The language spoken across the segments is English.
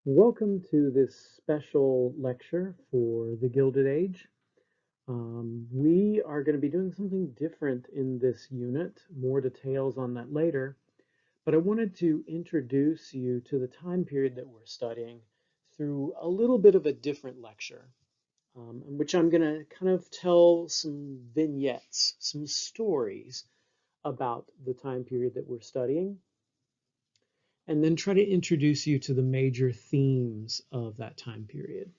Welcome to this special lecture for the Gilded Age. We are going to be doing something different in this unit, more details on that later, but I wanted to introduce you to the time period that we're studying through a little bit of a different lecture, in which I'm going to kind of tell some vignettes, some stories about the time period that we're studying, and then try to introduce you to the major themes of that time period.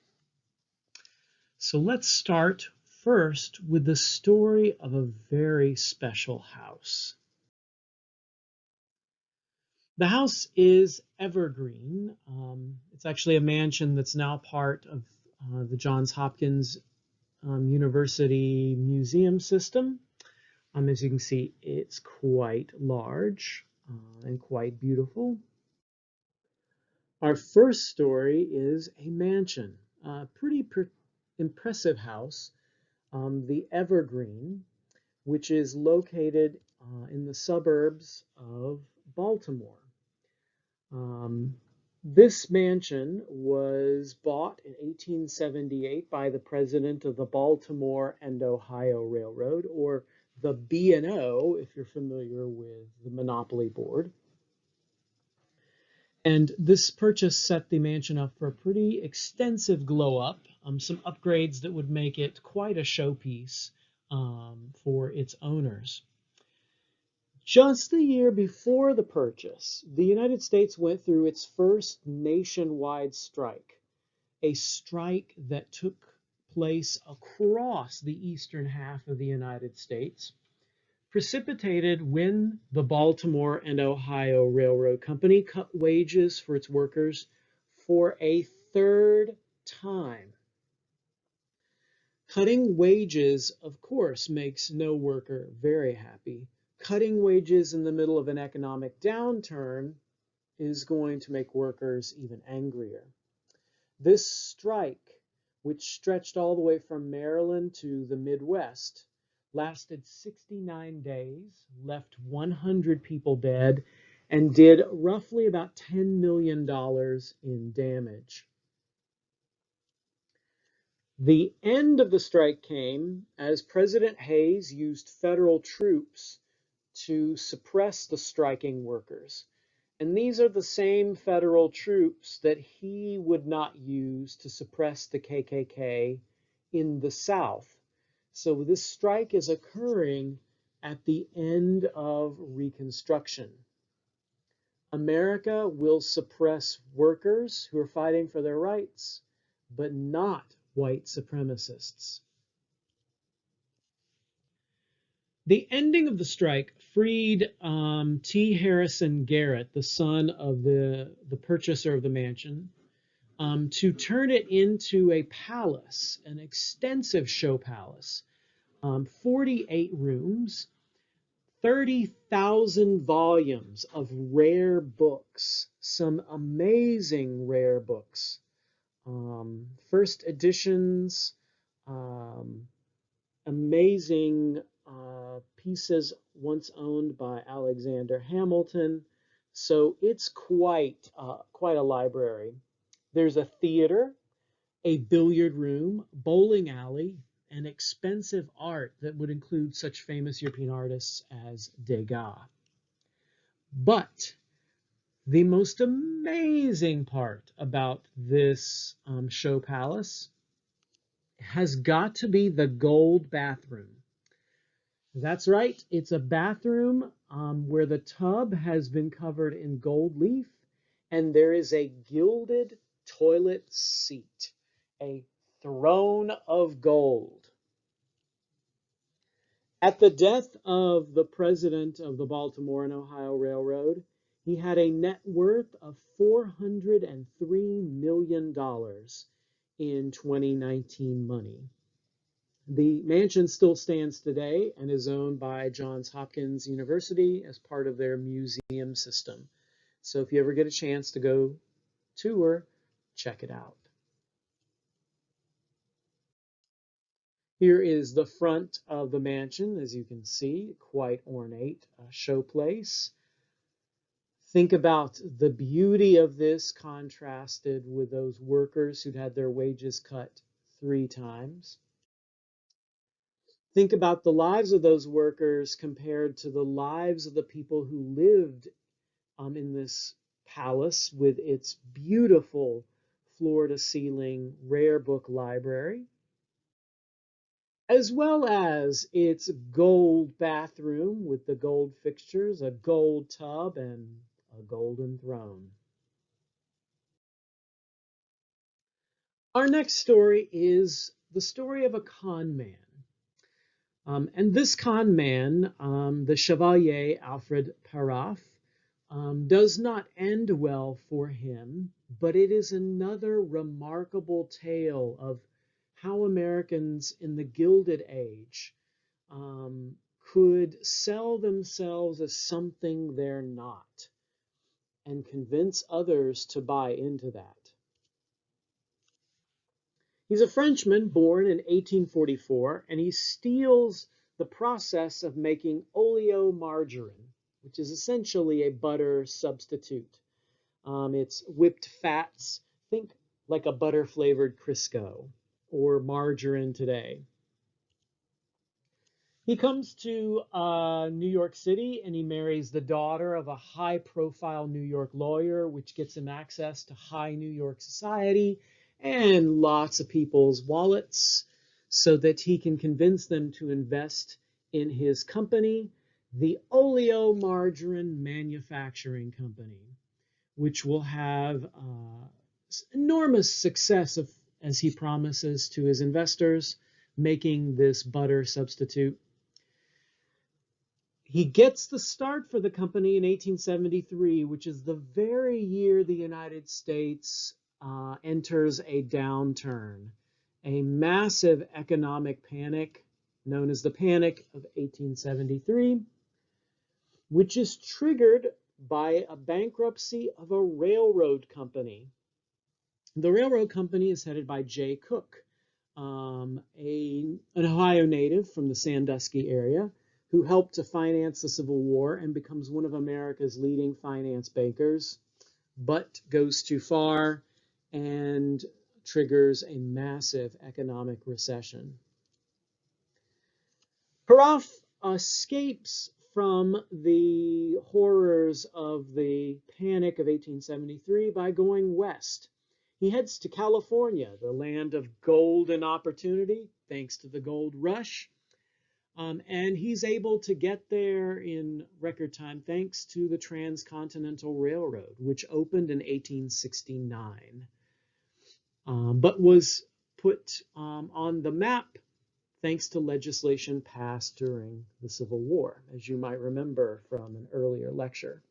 So let's start first with the story of a very special house. The house is Evergreen. It's actually a mansion that's now part of the Johns Hopkins University Museum system. As you can see, it's quite large and quite beautiful. Our first story is a mansion, a pretty impressive house, the Evergreen, which is located in the suburbs of Baltimore. This mansion was bought in 1878 by the president of the Baltimore and Ohio Railroad, or the B&O, if you're familiar with the Monopoly Board. And this purchase set the mansion up for a pretty extensive glow up, some upgrades that would make it quite a showpiece for its owners. Just the year before the purchase, the United States went through its first nationwide strike, a strike that took place across the eastern half of the United States, precipitated when the Baltimore and Ohio Railroad Company cut wages for its workers for a third time. Cutting wages, of course, makes no worker very happy. Cutting wages in the middle of an economic downturn is going to make workers even angrier. This strike, which stretched all the way from Maryland to the Midwest, lasted 69 days, left 100 people dead, and did roughly about $10 million in damage. The end of the strike came as President Hayes used federal troops to suppress the striking workers. And these are the same federal troops that he would not use to suppress the KKK in the South. So this strike is occurring at the end of Reconstruction. America will suppress workers who are fighting for their rights, but not white supremacists. The ending of the strike freed T. Harrison Garrett, the son of the purchaser of the mansion, to turn it into a palace, an extensive show palace, 48 rooms, 30,000 volumes of rare books, some amazing rare books, first editions, amazing pieces once owned by Alexander Hamilton. So it's quite a library. There's a theater, a billiard room, bowling alley, and expensive art that would include such famous European artists as Degas. But the most amazing part about this show palace has got to be the gold bathroom. That's right, it's a bathroom where the tub has been covered in gold leaf, and there is a gilded toilet seat, a throne of gold. At the death of the president of the Baltimore and Ohio Railroad, he had a net worth of $403 million in 2019 money. The mansion still stands today and is owned by Johns Hopkins University as part of their museum system. So if you ever get a chance to go tour, check it out. Here is the front of the mansion, as you can see, quite ornate showplace. Think about the beauty of this contrasted with those workers who'd had their wages cut 3 times. Think about the lives of those workers compared to the lives of the people who lived in this palace with its beautiful floor-to-ceiling rare book library, as well as its gold bathroom with the gold fixtures, a gold tub, and a golden throne. Our next story is the story of a con man. And this con man, the Chevalier Alfred Paraf, does not end well for him, but it is another remarkable tale of how Americans in the Gilded Age could sell themselves as something they're not and convince others to buy into that. He's a Frenchman born in 1844, and he steals the process of making oleomargarine, which is essentially a butter substitute. It's whipped fats, think like a butter-flavored Crisco or margarine today. He comes to New York City and he marries the daughter of a high-profile New York lawyer, which gets him access to high New York society and lots of people's wallets so that he can convince them to invest in his company, the Oleomargarine Manufacturing Company, which will have enormous success as he promises to his investors, making this butter substitute. He gets the start for the company in 1873, which is the very year the United States enters a downturn, a massive economic panic known as the Panic of 1873, which is triggered by a bankruptcy of a railroad company. The railroad company is headed by Jay Cooke, an Ohio native from the Sandusky area, who helped to finance the Civil War and becomes one of America's leading finance bankers, but goes too far and triggers a massive economic recession. Paraf escapes from the horrors of the Panic of 1873 by going west. He heads to California, the land of golden opportunity, thanks to the gold rush. And he's able to get there in record time thanks to the Transcontinental Railroad, which opened in 1869, but was put on the map thanks to legislation passed during the Civil War, as you might remember from an earlier lecture.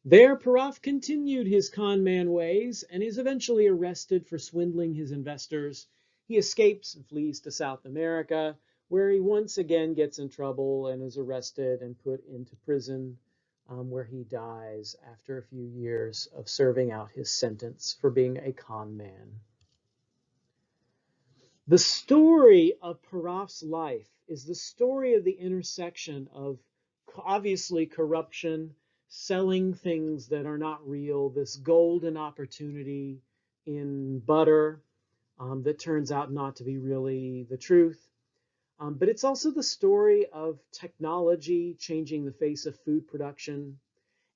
There, Paraf continued his con man ways and is eventually arrested for swindling his investors. He escapes and flees to South America, where he once again gets in trouble and is arrested and put into prison, where he dies after a few years of serving out his sentence for being a con man. The story of Paraf's life is the story of the intersection of obviously corruption, selling things that are not real, this golden opportunity in butter that turns out not to be really the truth. But it's also the story of technology changing the face of food production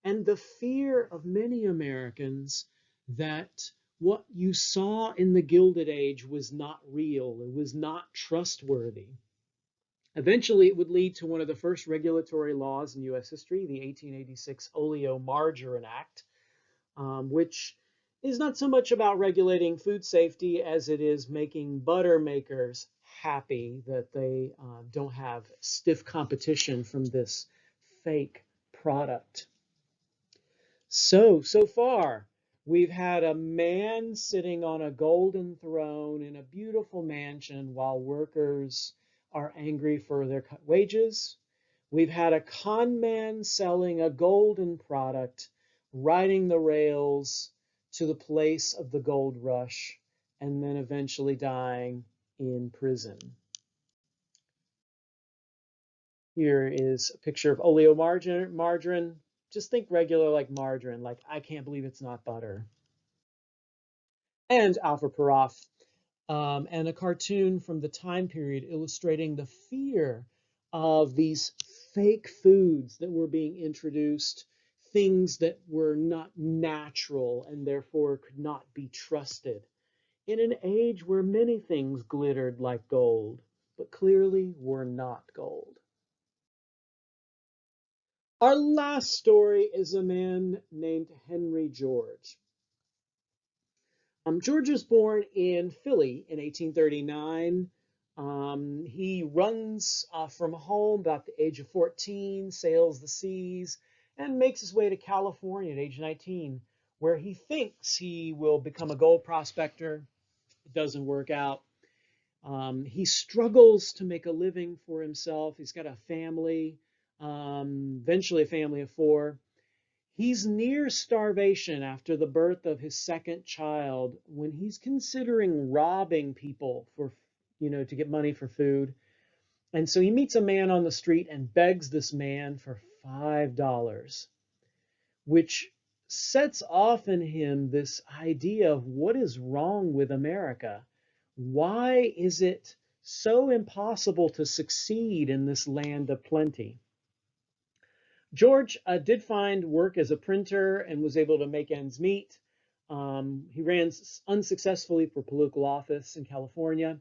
and the fear of many Americans that what you saw in the Gilded Age was not real, it was not trustworthy. Eventually, it would lead to one of the first regulatory laws in U.S. history, the 1886 Oleomargarine Act, which is not so much about regulating food safety as it is making butter makers happy that they don't have stiff competition from this fake product. So far, we've had a man sitting on a golden throne in a beautiful mansion while workers are angry for their cut wages. We've had a con man selling a golden product, riding the rails to the place of the gold rush, and then eventually dying in prison. Here is a picture of oleomargarine. Just think regular like margarine, like I can't believe it's not butter. And Alfred Paraf, and a cartoon from the time period illustrating the fear of these fake foods that were being introduced, things that were not natural and therefore could not be trusted. In an age where many things glittered like gold, but clearly were not gold. Our last story is a man named Henry George. George was born in Philly in 1839. He runs from home about the age of 14, sails the seas, and makes his way to California at age 19, where he thinks he will become a gold prospector. It doesn't work out. He struggles to make a living for himself. He's got a family, eventually a family of four. He's near starvation after the birth of his second child when he's considering robbing people for, to get money for food. And so he meets a man on the street and begs this man for $5, which sets off in him this idea of what is wrong with America. Why is it so impossible to succeed in this land of plenty? George did find work as a printer and was able to make ends meet. He ran unsuccessfully for political office in California,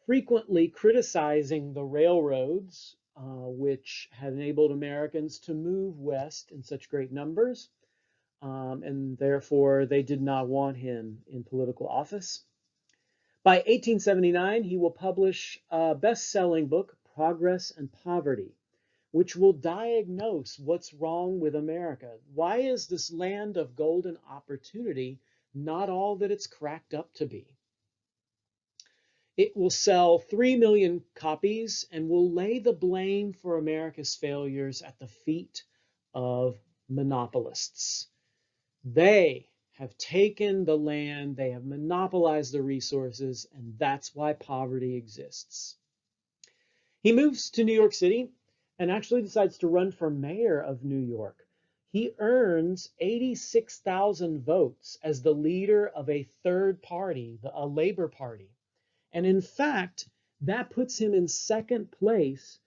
frequently criticizing the railroads, which had enabled Americans to move west in such great numbers, and therefore they did not want him in political office. By 1879, he will publish a best-selling book, Progress and Poverty, which will diagnose what's wrong with America. Why is this land of golden opportunity not all that it's cracked up to be? It will sell 3 million copies and will lay the blame for America's failures at the feet of monopolists. They have taken the land, they have monopolized the resources, and that's why poverty exists. He moves to New York City and actually decides to run for mayor of New York. He earns 86,000 votes as the leader of a third party, a Labor Party. And in fact, that puts him in second place,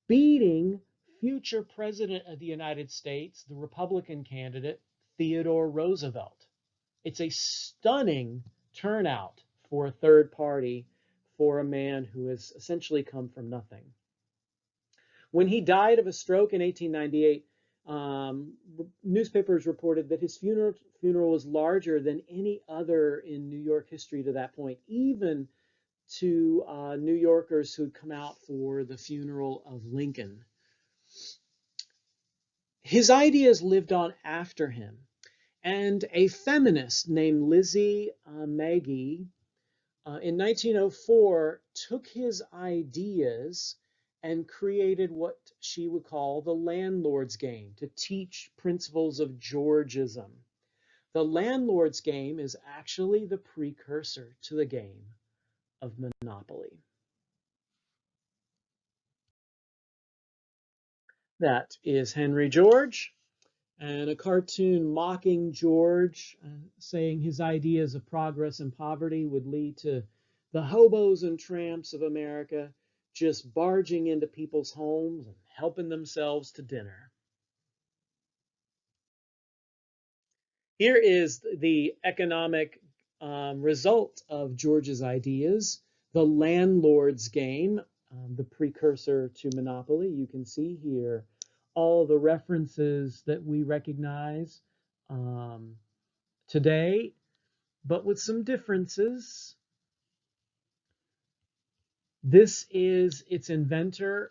beating future President of the United States, the Republican candidate, Theodore Roosevelt. It's a stunning turnout for a third party for a man who has essentially come from nothing. When he died of a stroke in 1898, newspapers reported that his funeral was larger than any other in New York history to that point, even to New Yorkers who'd come out for the funeral of Lincoln. His ideas lived on after him, and a feminist named Lizzie Magie in 1904 took his ideas and created what she would call the landlord's game to teach principles of Georgism. The landlord's game is actually the precursor to the game of Monopoly. That is Henry George, and a cartoon mocking George, saying his ideas of progress and poverty would lead to the hobos and tramps of America just barging into people's homes and helping themselves to dinner. Here is the economic result of George's ideas, the landlord's game, the precursor to Monopoly. You can see here all the references that we recognize today, but with some differences. This is its inventor,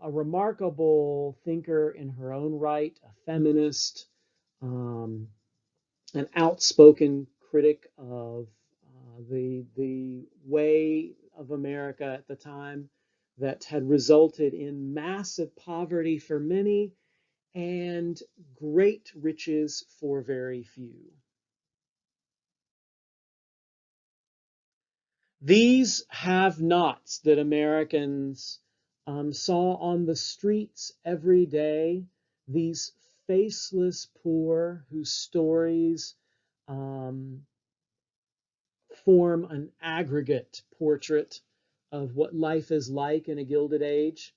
a remarkable thinker in her own right, a feminist, an outspoken critic of the way of America at the time that had resulted in massive poverty for many and great riches for very few. These have-nots that Americans saw on the streets every day these faceless poor whose stories um, form an aggregate portrait of what life is like in a Gilded Age,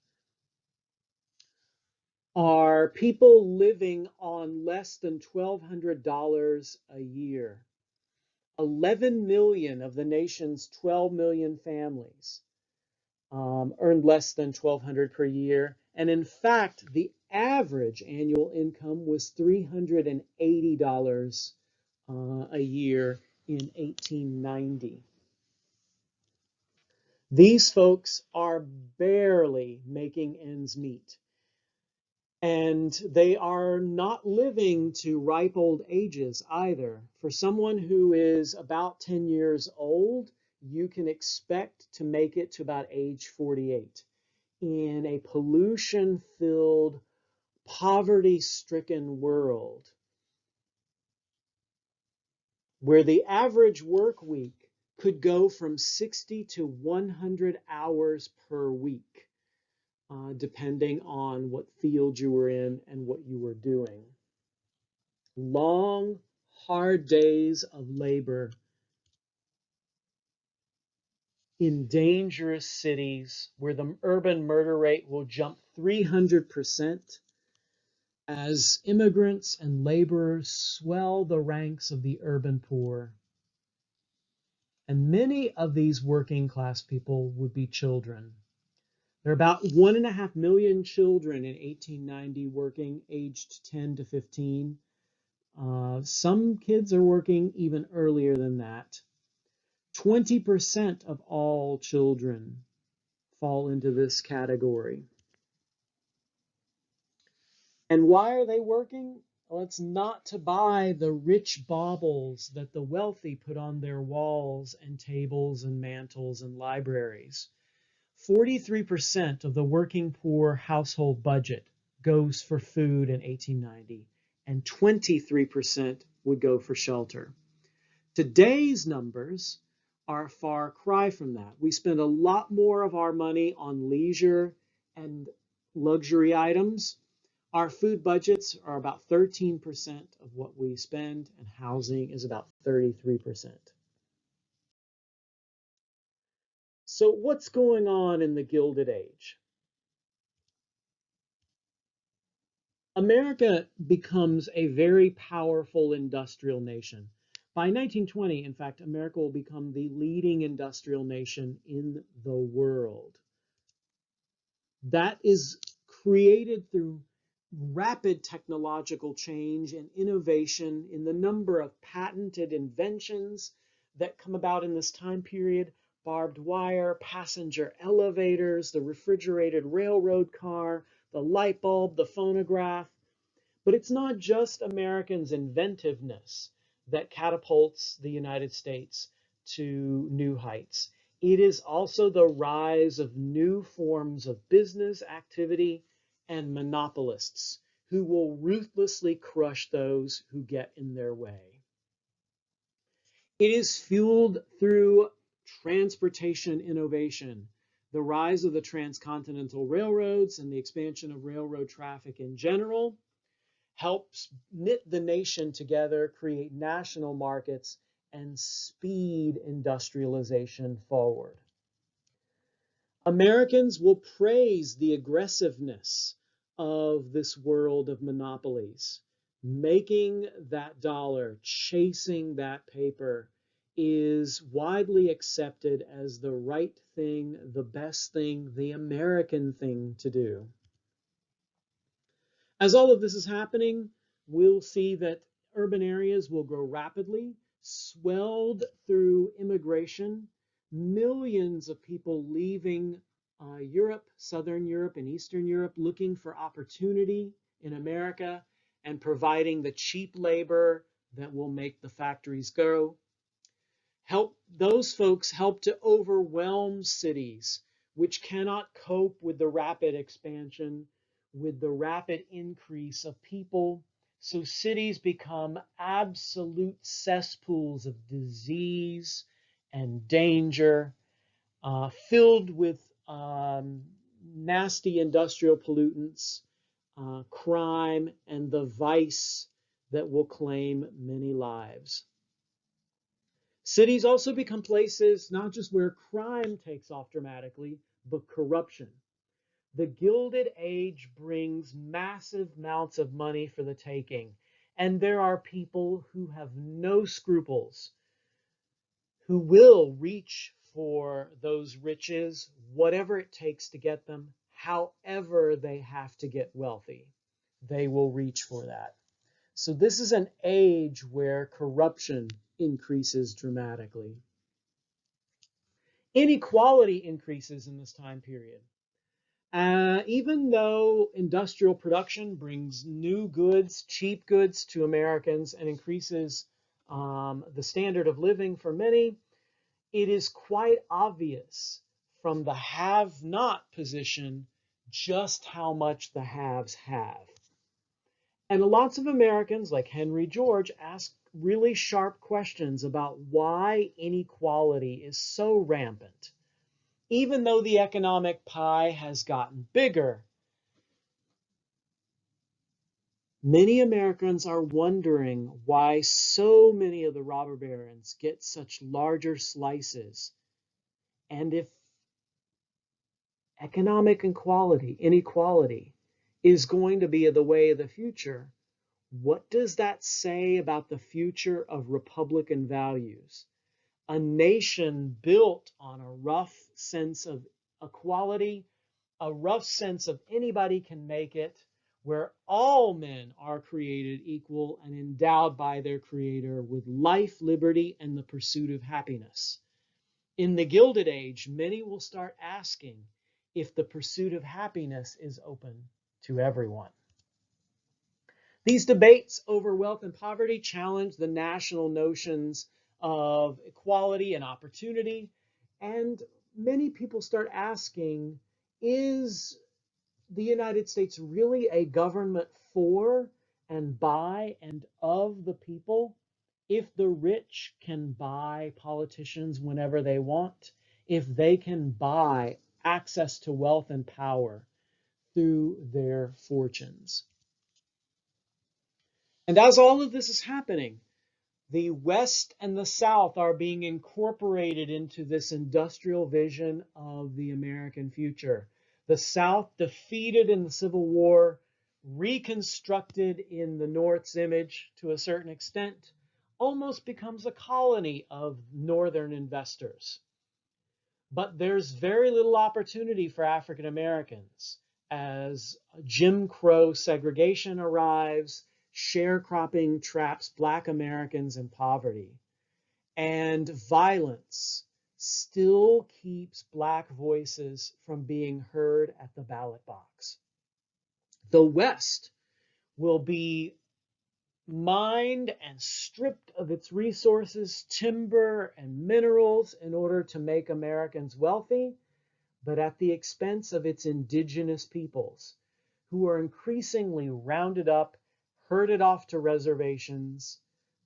are people living on less than $1,200 a year. 11 million of the nation's 12 million families earned less than $1,200 per year. And in fact, the average annual income was $380 a year in 1890. These folks are barely making ends meet. And they are not living to ripe old ages either. For someone who is about 10 years old, you can expect to make it to about age 48 in a pollution-filled, poverty-stricken world where the average work week could go from 60 to 100 hours per week, depending on what field you were in and what you were doing. Long, hard days of labor in dangerous cities where the urban murder rate will jump 300% as immigrants and laborers swell the ranks of the urban poor. And many of these working class people would be children. There are about 1.5 million children in 1890 working, aged 10 to 15. Some kids are working even earlier than that. 20% of all children fall into this category. And why are they working? Well, it's not to buy the rich baubles that the wealthy put on their walls and tables and mantels and libraries. 43% of the working poor household budget goes for food in 1890, and 23% would go for shelter. Today's numbers are a far cry from that. We spend a lot more of our money on leisure and luxury items. Our food budgets are about 13% of what we spend, and housing is about 33%. So what's going on in the Gilded Age? America becomes a very powerful industrial nation. By 1920, in fact, America will become the leading industrial nation in the world. That is created through rapid technological change and innovation in the number of patented inventions that come about in this time period: barbed wire, passenger elevators, the refrigerated railroad car, the light bulb, the phonograph. But it's not just Americans' inventiveness that catapults the United States to new heights. It is also the rise of new forms of business activity and monopolists who will ruthlessly crush those who get in their way. It is fueled through transportation innovation, the rise of the transcontinental railroads and the expansion of railroad traffic in general helps knit the nation together, create national markets, and speed industrialization forward. Americans will praise the aggressiveness of this world of monopolies. Making that dollar, chasing that paper is widely accepted as the right thing, the best thing, the American thing to do. As all of this is happening, we'll see that urban areas will grow rapidly, swelled through immigration. Millions of people leaving Europe, Southern Europe, and Eastern Europe, looking for opportunity in America and providing the cheap labor that will make the factories go. Those folks help to overwhelm cities which cannot cope with the rapid expansion, with the rapid increase of people. So cities become absolute cesspools of disease and danger, filled with nasty industrial pollutants, crime, and the vice that will claim many lives. Cities also become places not just where crime takes off dramatically, but corruption. The Gilded Age brings massive amounts of money for the taking, and there are people who have no scruples, who will reach for those riches, whatever it takes to get them, however they have to get wealthy. They will reach for that. So this is an age where corruption increases dramatically. Inequality increases in this time period. Even though industrial production brings new goods, cheap goods to Americans and increases the standard of living for many, it is quite obvious from the have-not position just how much the haves have. And lots of Americans, like Henry George, ask really sharp questions about why inequality is so rampant. Even though the economic pie has gotten bigger, many Americans are wondering why so many of the robber barons get such larger slices, and if economic inequality is going to be the way of the future, what does that say about the future of Republican values? A nation built on a rough sense of equality, a rough sense of anybody can make it, where all men are created equal and endowed by their Creator with life, liberty, and the pursuit of happiness. In the Gilded Age, many will start asking if the pursuit of happiness is open to everyone. These debates over wealth and poverty challenge the national notions of equality and opportunity, and many people start asking, is the United States really a government for and by and of the people? If the rich can buy politicians whenever they want, if they can buy access to wealth and power through their fortunes. And as all of this is happening, the West and the South are being incorporated into this industrial vision of the American future. The South, defeated in the Civil War, reconstructed in the North's image to a certain extent, almost becomes a colony of Northern investors. But there's very little opportunity for African Americans as Jim Crow segregation arrives, sharecropping traps Black Americans in poverty, and violence still keeps Black voices from being heard at the ballot box. The West will be mined and stripped of its resources, timber and minerals, in order to make Americans wealthy, but at the expense of its indigenous peoples, who are increasingly rounded up, herded off to reservations,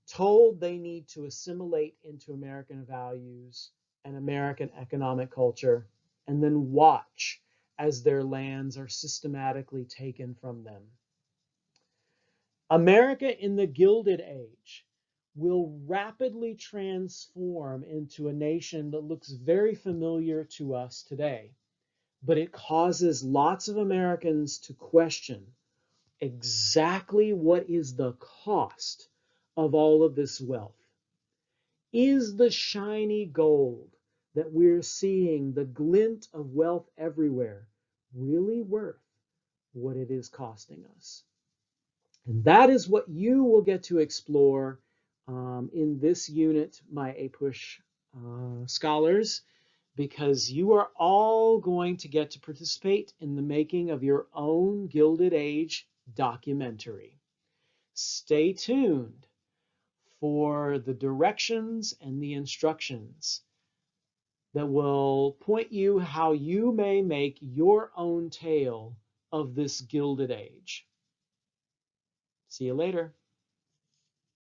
told they need to assimilate into American values and American economic culture, and then watch as their lands are systematically taken from them. America in the Gilded Age will rapidly transform into a nation that looks very familiar to us today, but it causes lots of Americans to question exactly what is the cost of all of this wealth. Is the shiny gold that we're seeing, the glint of wealth everywhere, really worth what it is costing us? And that is what you will get to explore in this unit, my APUSH scholars, because you are all going to get to participate in the making of your own Gilded Age documentary. Stay tuned for the directions and the instructions that will point you how you may make your own tale of this Gilded Age. See you later.